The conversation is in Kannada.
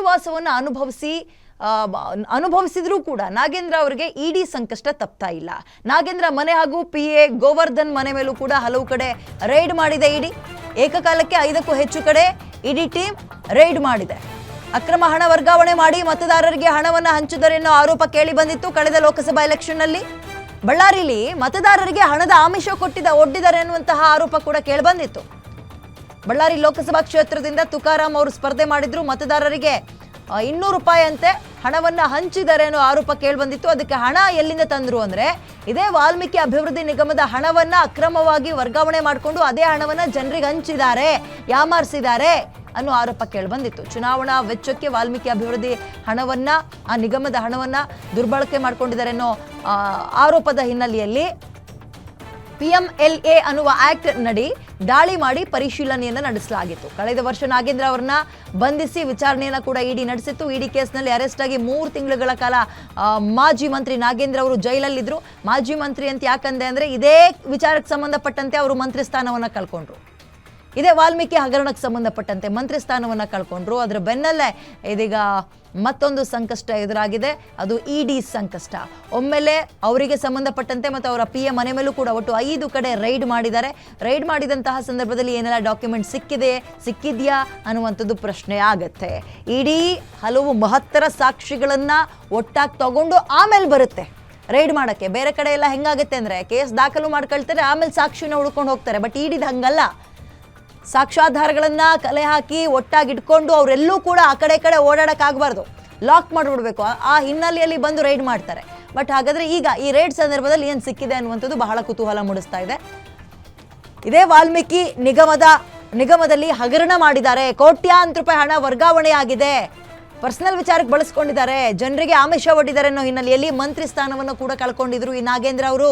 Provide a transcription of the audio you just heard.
ಜೈಲುವಾಸವನ್ನು ಅನುಭವಿಸಿದ್ರೂ ಕೂಡ ನಾಗೇಂದ್ರ ಅವರಿಗೆ ಇಡಿ ಸಂಕಷ್ಟ ತಪ್ತಾ ಇಲ್ಲ. ನಾಗೇಂದ್ರ ಮನೆ ಹಾಗೂ PA ಗೋವರ್ಧನ್ ಮನೆ ಮೇಲೂ ಕೂಡ ಹಲವು ಕಡೆ ರೈಡ್ ಮಾಡಿದೆ ಇಡಿ. ಏಕಕಾಲಕ್ಕೆ 5ಕ್ಕೂ ಹೆಚ್ಚು ಕಡೆ ಇಡಿ ಟೀಮ್ ರೈಡ್ ಮಾಡಿದೆ. ಅಕ್ರಮ ಹಣ ವರ್ಗಾವಣೆ ಮಾಡಿ ಮತದಾರರಿಗೆ ಹಣವನ್ನು ಹಂಚಿದರೆ ಎನ್ನುವ ಆರೋಪ ಕೇಳಿ ಬಂದಿತ್ತು ಕಳೆದ ಲೋಕಸಭಾ ಎಲೆಕ್ಷನ್ನಲ್ಲಿ. ಬಳ್ಳಾರಿಯಲ್ಲಿ ಮತದಾರರಿಗೆ ಹಣದ ಆಮಿಷ ಒಡ್ಡಿದ್ದಾರೆ ಅನ್ನುವಂತಹ ಆರೋಪ ಕೂಡ ಕೇಳಿ ಬಂದಿತ್ತು. ಬಳ್ಳಾರಿ ಲೋಕಸಭಾ ಕ್ಷೇತ್ರದಿಂದ ತುಕಾರಾಮ್ ಅವರು ಸ್ಪರ್ಧೆ ಮಾಡಿದ್ರು. ಮತದಾರರಿಗೆ 200 ರೂಪಾಯಿ ಅಂತೆ ಹಣವನ್ನ ಹಂಚಿದ್ದಾರೆ ಅನ್ನೋ ಆರೋಪ ಕೇಳಿ ಬಂದಿತ್ತು. ಅದಕ್ಕೆ ಹಣ ಎಲ್ಲಿಂದ ತಂದ್ರು ಅಂದ್ರೆ ಇದೇ ವಾಲ್ಮೀಕಿ ಅಭಿವೃದ್ಧಿ ನಿಗಮದ ಹಣವನ್ನ ಅಕ್ರಮವಾಗಿ ವರ್ಗಾವಣೆ ಮಾಡಿಕೊಂಡು ಅದೇ ಹಣವನ್ನ ಜನರಿಗೆ ಹಂಚಿದ್ದಾರೆ, ಯಾಮಾರಿಸಿದ್ದಾರೆ ಅನ್ನೋ ಆರೋಪ ಕೇಳಿ ಬಂದಿತ್ತು. ಚುನಾವಣಾ ವೆಚ್ಚಕ್ಕೆ ವಾಲ್ಮೀಕಿ ಅಭಿವೃದ್ಧಿ ಹಣವನ್ನ, ಆ ನಿಗಮದ ಹಣವನ್ನ ದುರ್ಬಳಕೆ ಮಾಡ್ಕೊಂಡಿದ್ದಾರೆ ಅನ್ನೋ ಆರೋಪದ ಹಿನ್ನೆಲೆಯಲ್ಲಿ PMLA ಅನ್ನುವ ಆಕ್ಟ್ ನಡಿ ದಾಳಿ ಮಾಡಿ ಪರಿಶೀಲನೆಯನ್ನ ನಡೆಸಲಾಗಿತ್ತು. ಕಳೆದ ವರ್ಷ ನಾಗೇಂದ್ರ ಅವರನ್ನ ಬಂಧಿಸಿ ವಿಚಾರಣೆಯನ್ನ ಕೂಡ ಇಡಿ ನಡೆಸಿತ್ತು. ಇಡಿ ಕೇಸ್ನಲ್ಲಿ ಅರೆಸ್ಟ್ ಆಗಿ 3 ತಿಂಗಳುಗಳ ಕಾಲ ಮಾಜಿ ಮಂತ್ರಿ ನಾಗೇಂದ್ರ ಅವರು ಜೈಲಲ್ಲಿದ್ರು. ಮಾಜಿ ಮಂತ್ರಿ ಅಂತ ಯಾಕಂದೆ ಅಂದ್ರೆ ಇದೇ ವಿಚಾರಕ್ಕೆ ಸಂಬಂಧಪಟ್ಟಂತೆ ಅವರು ಮಂತ್ರಿ ಸ್ಥಾನವನ್ನ ಕಳ್ಕೊಂಡ್ರು. ಇದೇ ವಾಲ್ಮೀಕಿ ಹಗರಣಕ್ಕೆ ಸಂಬಂಧಪಟ್ಟಂತೆ ಮಂತ್ರಿ ಸ್ಥಾನವನ್ನ ಕಳ್ಕೊಂಡ್ರು. ಅದರ ಬೆನ್ನಲ್ಲೇ ಇದೀಗ ಮತ್ತೊಂದು ಸಂಕಷ್ಟ ಎದುರಾಗಿದೆ, ಅದು ಇಡಿ ಸಂಕಷ್ಟ. ಒಮ್ಮೆಲೆ ಅವರಿಗೆ ಸಂಬಂಧಪಟ್ಟಂತೆ ಮತ್ತು ಅವರ PA ಮನೆ ಮೇಲೂ ಕೂಡ ಒಟ್ಟು 5 ಕಡೆ ರೈಡ್ ಮಾಡಿದ್ದಾರೆ. ರೈಡ್ ಮಾಡಿದಂತಹ ಸಂದರ್ಭದಲ್ಲಿ ಏನೆಲ್ಲ ಡಾಕ್ಯುಮೆಂಟ್ ಸಿಕ್ಕಿದೆಯಾ ಅನ್ನುವಂಥದ್ದು ಪ್ರಶ್ನೆ ಆಗತ್ತೆ. ಇಡಿ ಹಲವು ಮಹತ್ತರ ಸಾಕ್ಷಿಗಳನ್ನ ಒಟ್ಟಾಗಿ ತಗೊಂಡು ಆಮೇಲೆ ಬರುತ್ತೆ ರೈಡ್ ಮಾಡಕ್ಕೆ. ಬೇರೆ ಕಡೆ ಎಲ್ಲ ಹೆಂಗಾಗುತ್ತೆ ಅಂದ್ರೆ ಕೇಸ್ ದಾಖಲು ಮಾಡ್ಕೊಳ್ತಾರೆ, ಆಮೇಲೆ ಸಾಕ್ಷಿನ ಹುಡ್ಕೊಂಡು ಹೋಗ್ತಾರೆ. ಬಟ್ ಇಡಿದ ಹಂಗಲ್ಲ. ಸಾಕ್ಷ್ಯಾಧಾರಗಳನ್ನ ಕಲೆ ಹಾಕಿ ಒಟ್ಟಾಗಿಟ್ಕೊಂಡು ಅವರೆಲ್ಲೂ ಕೂಡ ಆ ಕಡೆ ಓಡಾಡಕ್ಕಾಗಬಾರ್ದು, ಲಾಕ್ ಮಾಡಿಬಿಡ್ಬೇಕು. ಆ ಹಿನ್ನೆಲೆಯಲ್ಲಿ ಬಂದು ರೈಡ್ ಮಾಡ್ತಾರೆ. ಬಟ್ ಹಾಗಾದ್ರೆ ಈಗ ಈ ರೈಡ್ ಸಂದರ್ಭದಲ್ಲಿ ಏನು ಸಿಕ್ಕಿದೆ ಅನ್ನುವಂಥದ್ದು ಬಹಳ ಕುತೂಹಲ ಮೂಡಿಸ್ತಾ ಇದೆ. ಇದೇ ವಾಲ್ಮೀಕಿ ನಿಗಮದಲ್ಲಿ ಹಗರಣ ಮಾಡಿದ್ದಾರೆ, ಕೋಟ್ಯಾಂತರ ರೂಪಾಯಿ ಹಣ ವರ್ಗಾವಣೆಯಾಗಿದೆ, ಪರ್ಸನಲ್ ವಿಚಾರಕ್ಕೆ ಬಳಸ್ಕೊಂಡಿದ್ದಾರೆ, ಜನರಿಗೆ ಆಮಿಷ ಒಡ್ಡಿದ್ದಾರೆ ಅನ್ನೋ ಹಿನ್ನೆಲೆಯಲ್ಲಿ ಮಂತ್ರಿ ಸ್ಥಾನವನ್ನು ಕೂಡ ಕಳ್ಕೊಂಡಿದ್ರು ಈ ನಾಗೇಂದ್ರ ಅವರು.